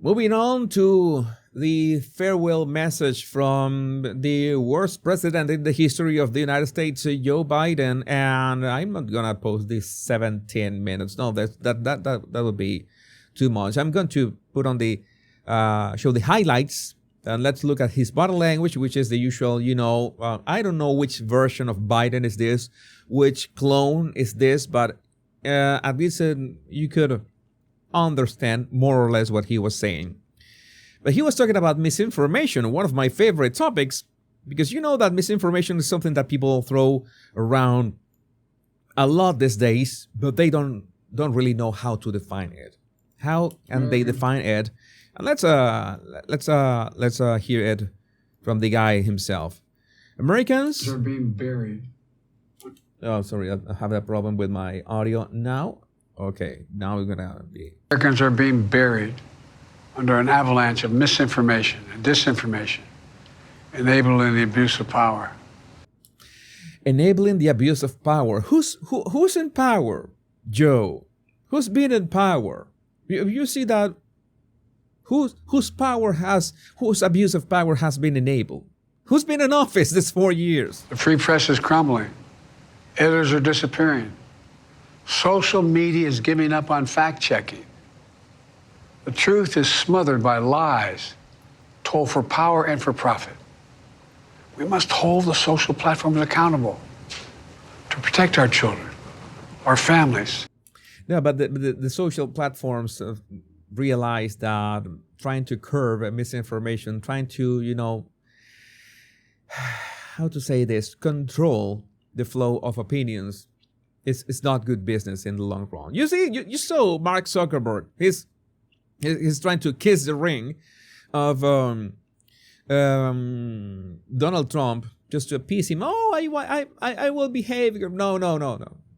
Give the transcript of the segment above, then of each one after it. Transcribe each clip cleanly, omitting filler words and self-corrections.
Moving on to the farewell message from the worst president in the history of the United States, Joe Biden. And I'm not gonna post this 17 minutes. No, that would be too much. I'm going to put on the show the highlights, and let's look at his body language, which is the usual. I don't know which version of Biden is this, which clone is this, but at least you could understand more or less what he was saying. But he was talking about misinformation, one of my favorite topics, because you know that misinformation is something that people throw around a lot these days, but they don't really know how to define it. How can they define it? And let's hear it from the guy himself. Americans are being buried. Oh, sorry, I have that problem with my audio now. Okay, now we're gonna be. Americans are being buried under an avalanche of misinformation and disinformation, enabling the abuse of power. Enabling the abuse of power. Who's in power, Joe? Who's been in power? You see that? Whose abuse of power has been enabled? Who's been in office this 4 years? The free press is crumbling. Editors are disappearing. Social media is giving up on fact-checking. The truth is smothered by lies, told for power and for profit. We must hold the social platforms accountable to protect our children, our families. Yeah, but the social platforms realize that trying to curb misinformation, trying to, how to say this, control the flow of opinions, it's not good business in the long run. You see, you saw Mark Zuckerberg. He's trying to kiss the ring of Donald Trump just to appease him. Oh, I will behave. No.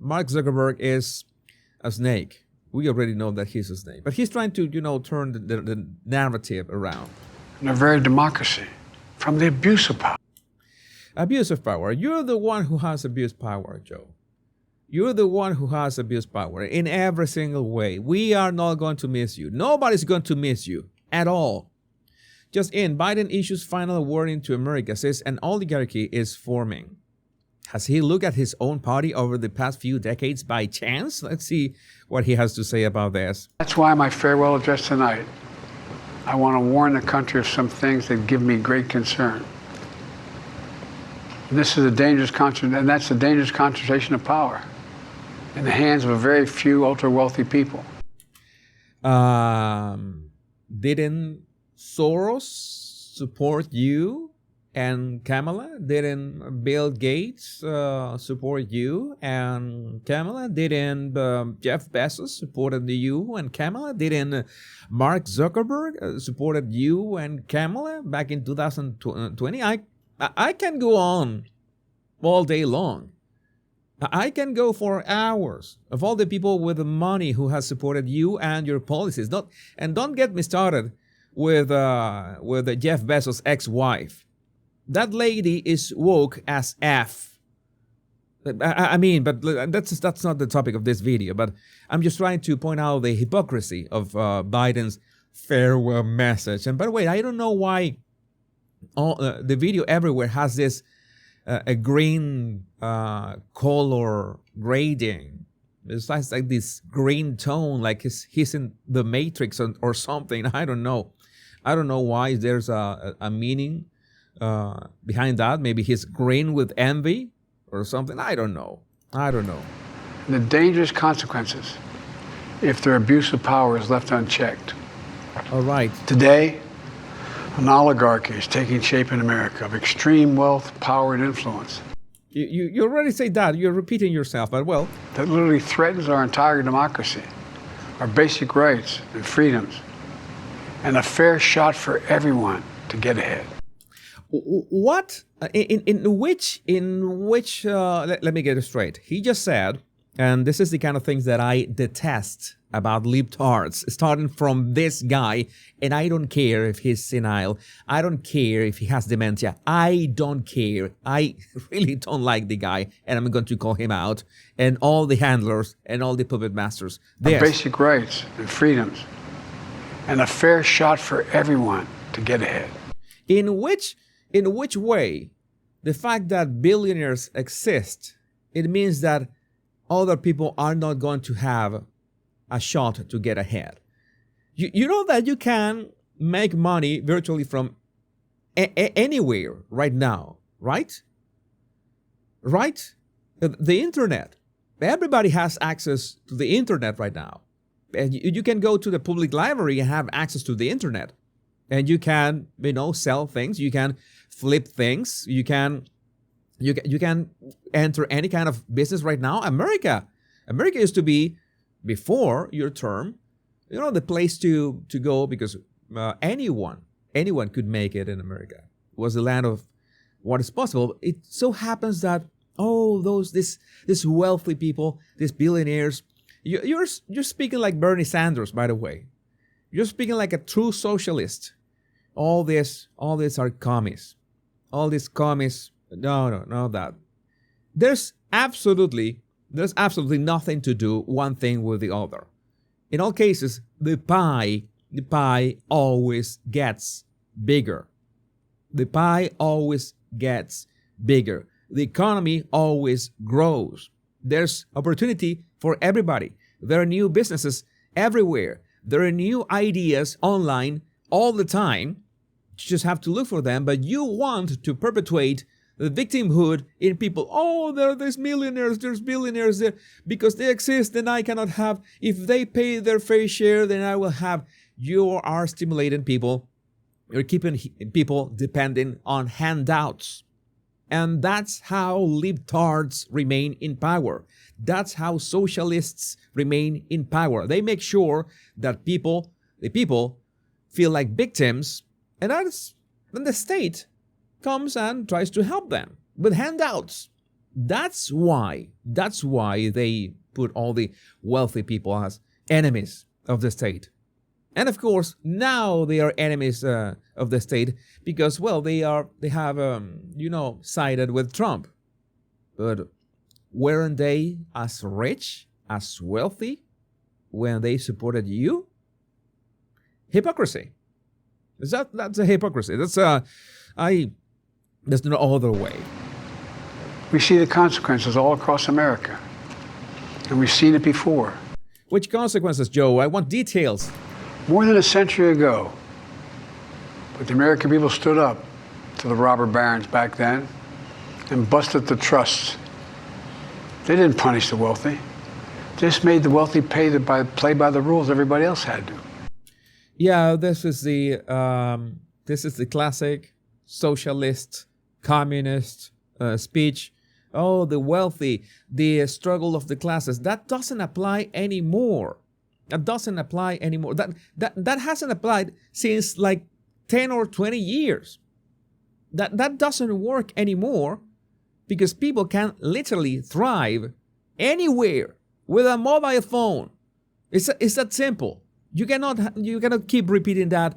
Mark Zuckerberg is a snake. We already know that he's a snake. But he's trying to, turn the narrative around. In a very democracy, from the abuse of power. Abuse of power. You're the one who has abused power, Joe. You're the one who has abused power in every single way. We are not going to miss you. Nobody's going to miss you at all. Just in, Biden issues final warning to America, says an oligarchy is forming. Has he looked at his own party over the past few decades by chance? Let's see what he has to say about this. That's why my farewell address tonight, I want to warn the country of some things that give me great concern. This is a dangerous and that's a dangerous concentration of power in the hands of a very few ultra-wealthy people. Didn't Soros support you and Kamala? Didn't Bill Gates support you and Kamala? Didn't Jeff Bezos supported you and Kamala? Didn't Mark Zuckerberg supported you and Kamala back in 2020? I can go on all day long. I can go for hours of all the people with the money who has supported you and your policies. Don't get me started with Jeff Bezos' ex-wife. That lady is woke as F. But that's not the topic of this video. But I'm just trying to point out the hypocrisy of Biden's farewell message. And by the way, I don't know why the video everywhere has this a green color grading. It's like this green tone, like he's in the Matrix or something. I don't know why there's a meaning behind that. Maybe he's green with envy or something. I don't know. The dangerous consequences if their abuse of power is left unchecked. All right. Today, an oligarchy is taking shape in America of extreme wealth, power, and influence. You already say that. You're repeating yourself, but well. That literally threatens our entire democracy, our basic rights and freedoms, and a fair shot for everyone to get ahead. What? In which? Let me get it straight. He just said, and this is the kind of things that I detest about libtards, starting from this guy, and I don't care if he's senile. I don't care if he has dementia. I don't care. I really don't like the guy, and I'm going to call him out, and all the handlers and all the puppet masters. Our basic rights and freedoms, and a fair shot for everyone to get ahead. In which way the fact that billionaires exist, it means that other people are not going to have a shot to get ahead. You know that you can make money virtually from anywhere right now, right? Right? The internet. Everybody has access to the internet right now. And you can go to the public library and have access to the internet. And you can, sell things. You can flip things. You can enter any kind of business right now. America used to be, before your term, the place to go, because anyone could make it in America. It was the land of what is possible. It so happens that these wealthy people, these billionaires, you're speaking like Bernie Sanders, by the way. You're speaking like a true socialist. All these are commies. All these commies. No, that. There's absolutely nothing to do one thing with the other. In all cases, the pie always gets bigger. The pie always gets bigger. The economy always grows. There's opportunity for everybody. There are new businesses everywhere. There are new ideas online all the time. You just have to look for them. But you want to perpetuate the victimhood in people. There's millionaires, there's billionaires there. Because they exist, then I cannot have. If they pay their fair share, then I will have. You are stimulating people. You're keeping people depending on handouts. And that's how libtards remain in power. That's how socialists remain in power. They make sure that the people feel like victims, and then the state comes and tries to help them with handouts. That's why they put all the wealthy people as enemies of the state. And of course, now they are enemies of the state because, they have sided with Trump. But weren't they as rich, as wealthy when they supported you? Hypocrisy. That's a hypocrisy. There's no other way. We see the consequences all across America, and we've seen it before. Which consequences, Joe? I want details. More than a century ago, but the American people stood up to the robber barons back then and busted the trusts. They didn't punish the wealthy. They just made the wealthy play by the rules everybody else had to. Yeah, this is the classic socialist, communist speech. The wealthy, the struggle of the classes. That doesn't apply anymore. That hasn't applied since like 10 or 20 years. That doesn't work anymore because people can literally thrive anywhere with a mobile phone. It's that simple. You cannot keep repeating that.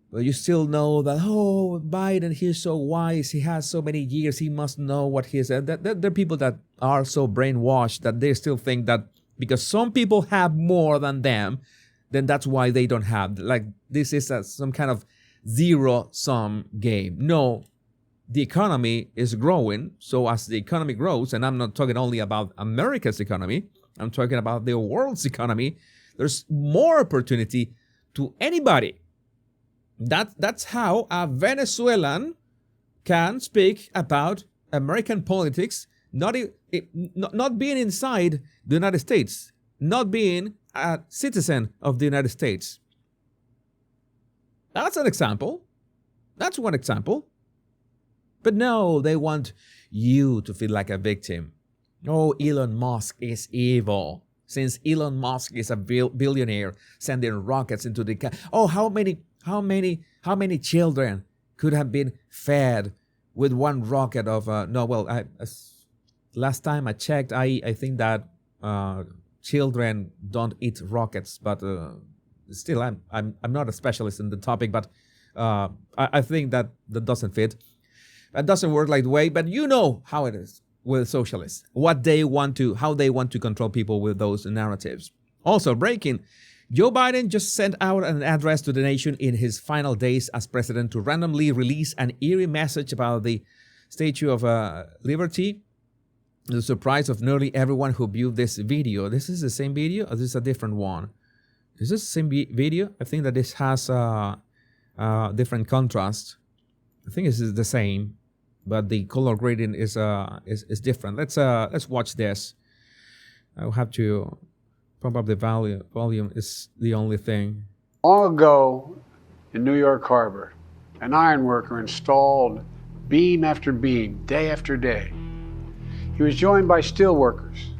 But you still know that, Biden, he's so wise. He has so many years. He must know what he is. There are people that are so brainwashed that they still think that because some people have more than them, then that's why they don't have. Like this is some kind of zero-sum game. No, the economy is growing. So as the economy grows, and I'm not talking only about America's economy, I'm talking about the world's economy, there's more opportunity to anybody. That's how a Venezuelan can speak about American politics, not being inside the United States, not being a citizen of the United States. That's an example. That's one example. But no, they want you to feel like a victim. Elon Musk is evil. Since Elon Musk is a billionaire sending rockets into the how many children could have been fed with one rocket of last time I checked, I think that children don't eat rockets, but still I'm not a specialist in the topic, but I think that doesn't fit. That doesn't work like the way, but you know how it is with socialists, how they want to control people with those narratives. Also breaking, Joe Biden just sent out an address to the nation in his final days as president to randomly release an eerie message about the Statue of Liberty. The surprise of nearly everyone who viewed this video. This is the same video, or this is a different one? Is this the same video? I think that this has different contrast. I think this is the same, but the color grading is different. Let's watch this. I'll have to pump up the volume is the only thing. Long ago in New York Harbor, an iron worker installed beam after beam, day after day. He was joined by steel workers.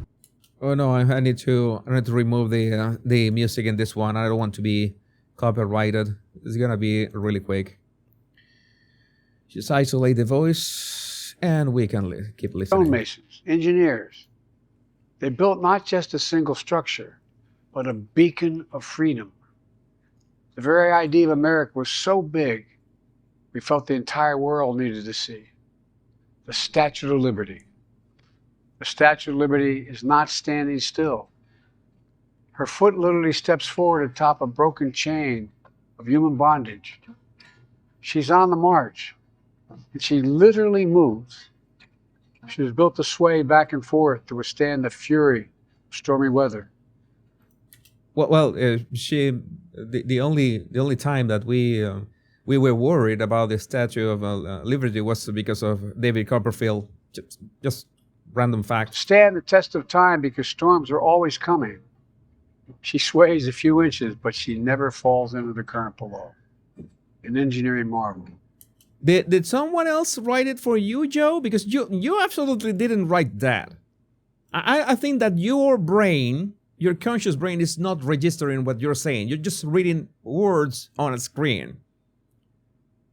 Oh no, I need to remove the music in this one. I don't want to be copyrighted. It's gonna be really quick. Just isolate the voice, and we can keep listening. Stonemasons, engineers. They built not just a single structure, but a beacon of freedom. The very idea of America was so big, we felt the entire world needed to see. The Statue of Liberty. The Statue of Liberty is not standing still. Her foot literally steps forward atop a broken chain of human bondage. She's on the march, and she literally moves. She was built to sway back and forth to withstand the fury of stormy weather. The only time that we were worried about the Statue of Liberty was because of David Copperfield. Just random fact. Stand the test of time because storms are always coming. She sways a few inches, but she never falls into the current below. An engineering marvel. Did someone else write it for you, Joe? Because you absolutely didn't write that. I think that your brain, your conscious brain, is not registering what you're saying. You're just reading words on a screen.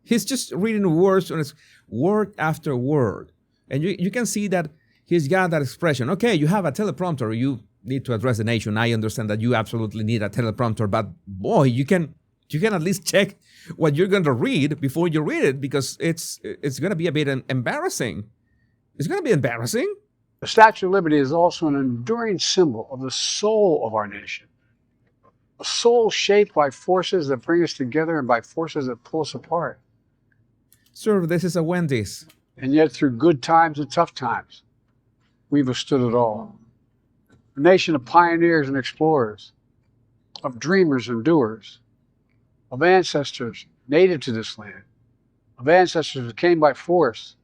He's just reading words on word after word. And you can see that he's got that expression. Okay, you have a teleprompter. You need to address the nation. I understand that you absolutely need a teleprompter. But boy, you can at least check what you're going to read before you read it, because it's going to be a bit embarrassing. It's going to be embarrassing. The Statue of Liberty is also an enduring symbol of the soul of our nation. A soul shaped by forces that bring us together and by forces that pull us apart. Sir, this is a Wendy's. And yet through good times and tough times, we've withstood it all. A nation of pioneers and explorers, of dreamers and doers, of ancestors native to this land, of ancestors who came by force,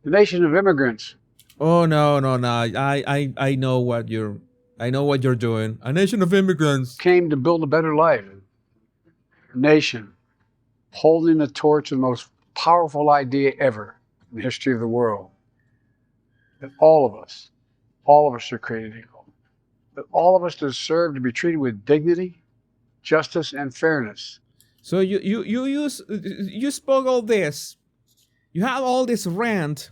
the nation of immigrants. Oh no! I know what you're doing. A nation of immigrants Came to build a better life. A nation holding the torch of the most powerful idea ever in the history of the world. That all of us are created equal. That all of us deserve to be treated with dignity, justice, and fairness. So you spoke all this. You have all this rant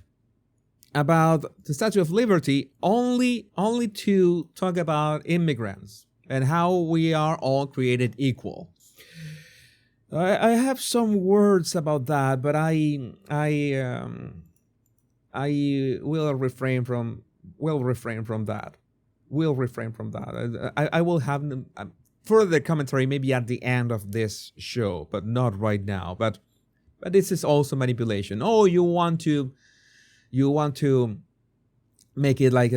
about the Statue of Liberty only to talk about immigrants and how we are all created equal. I have some words about that, but I will refrain from that. I will have further commentary maybe at the end of this show, but not right now. But this is also manipulation. Oh, you want to make it like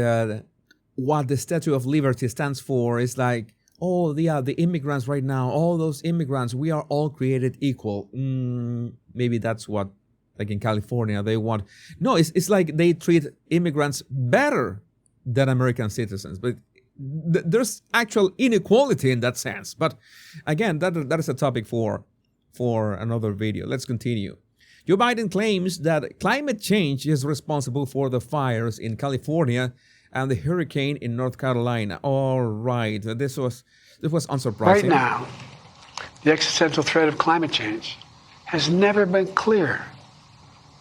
what the Statue of Liberty stands for is like, oh, the immigrants right now, all those immigrants, we are all created equal. Maybe that's what, like in California, they want. No, it's like they treat immigrants better than American citizens. But there's actual inequality in that sense. But again, that is a topic for another video. Let's continue. Joe Biden claims that climate change is responsible for the fires in California and the hurricane in North Carolina. All right, this was unsurprising. Right now, the existential threat of climate change has never been clearer.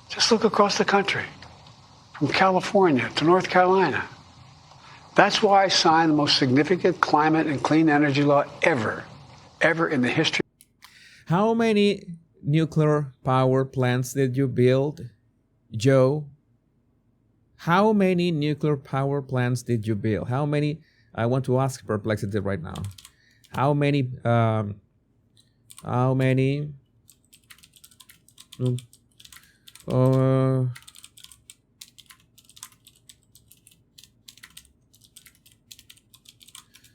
Just look across the country, from California to North Carolina. That's why I signed the most significant climate and clean energy law ever in the history. How many nuclear power plants did you build, Joe? How many nuclear power plants did you build? How many? I want to ask Perplexity right now. How many? How many? Uh,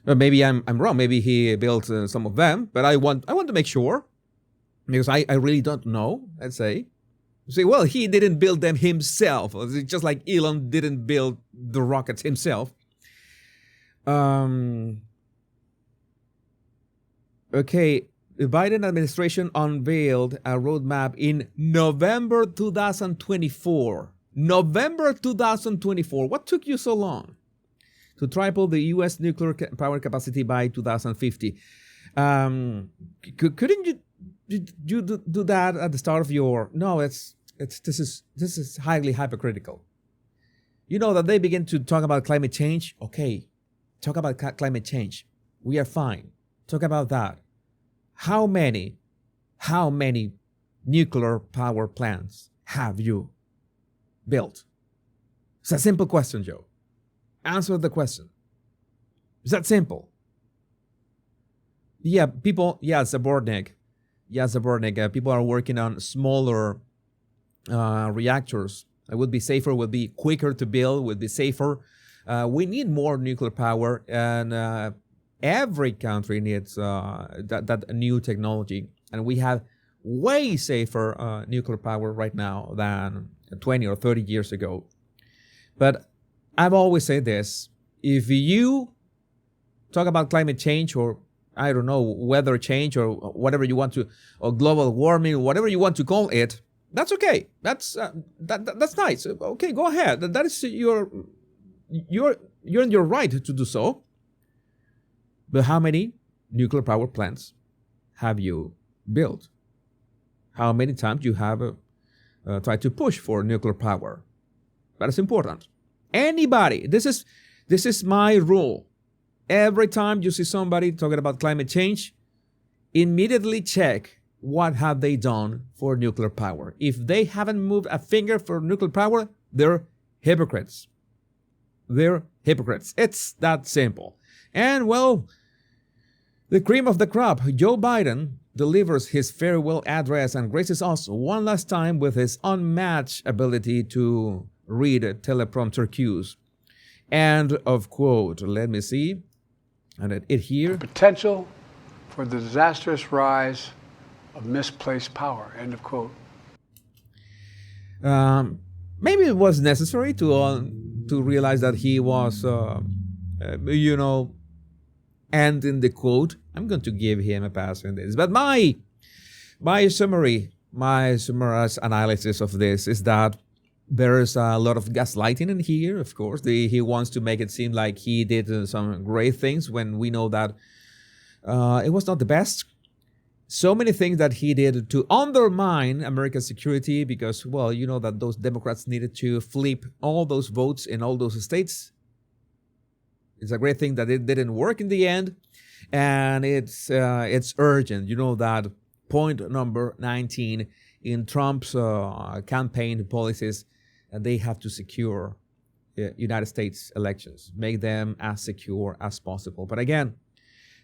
maybe I'm wrong. Maybe he built some of them, but I want to make sure, because I really don't know. Let's say. Say, well, he didn't build them himself, just like Elon didn't build the rockets himself. Okay, the Biden administration unveiled a roadmap in November 2024. November 2024. What took you so long to triple the U.S. nuclear power capacity by 2050? Couldn't you do that at the start of your? No, this is highly hypocritical. You know that they begin to talk about climate change. Okay, talk about climate change. We are fine. Talk about that. How many nuclear power plants have you built? It's a simple question, Joe. Answer the question. It's that simple. Yeah, people. Yeah, Zabornik. People are working on smaller reactors. It would be safer, would be quicker to build, would be safer. We need more nuclear power, and every country needs that new technology. And we have way safer nuclear power right now than 20 or 30 years ago. But I've always said this: if you talk about climate change, or I don't know, weather change, or whatever you want to, or global warming, whatever you want to call it, that's okay. That's nice. Okay, go ahead. That is you're in your right to do so. But how many nuclear power plants have you built? How many times you have tried to push for nuclear power? That is important. Anybody, this is my rule. Every time you see somebody talking about climate change, immediately check what have they done for nuclear power. If they haven't moved a finger for nuclear power, they're hypocrites. They're hypocrites. It's that simple. And well, the cream of the crop, Joe Biden delivers his farewell address and graces us one last time with his unmatched ability to read teleprompter cues. End of quote. Let me see. And it here. Potential for the disastrous rise of misplaced power. End of quote. Maybe it was necessary to realize that he was, ending the quote. I'm going to give him a pass on this. But my summarized analysis of this is that there's a lot of gaslighting in here, of course. He wants to make it seem like he did some great things when we know that it was not the best. So many things that he did to undermine America's security because, well, you know that those Democrats needed to flip all those votes in all those states. It's a great thing that it didn't work in the end. And it's urgent. You know that point number 19 in Trump's campaign policies, they have to secure United States elections, make them as secure as possible. But again,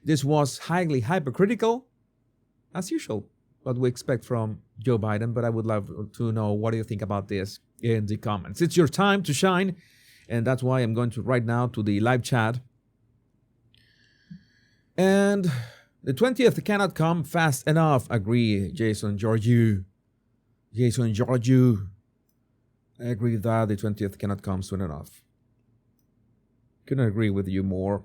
this was highly hypocritical, as usual, what we expect from Joe Biden. But I would love to know, what do you think about this in the comments? It's your time to shine, and that's why I'm going to right now to the live chat. And the 20th cannot come fast enough. Agree, Jason Georgiou. I agree that the 20th cannot come soon enough. Couldn't agree with you more.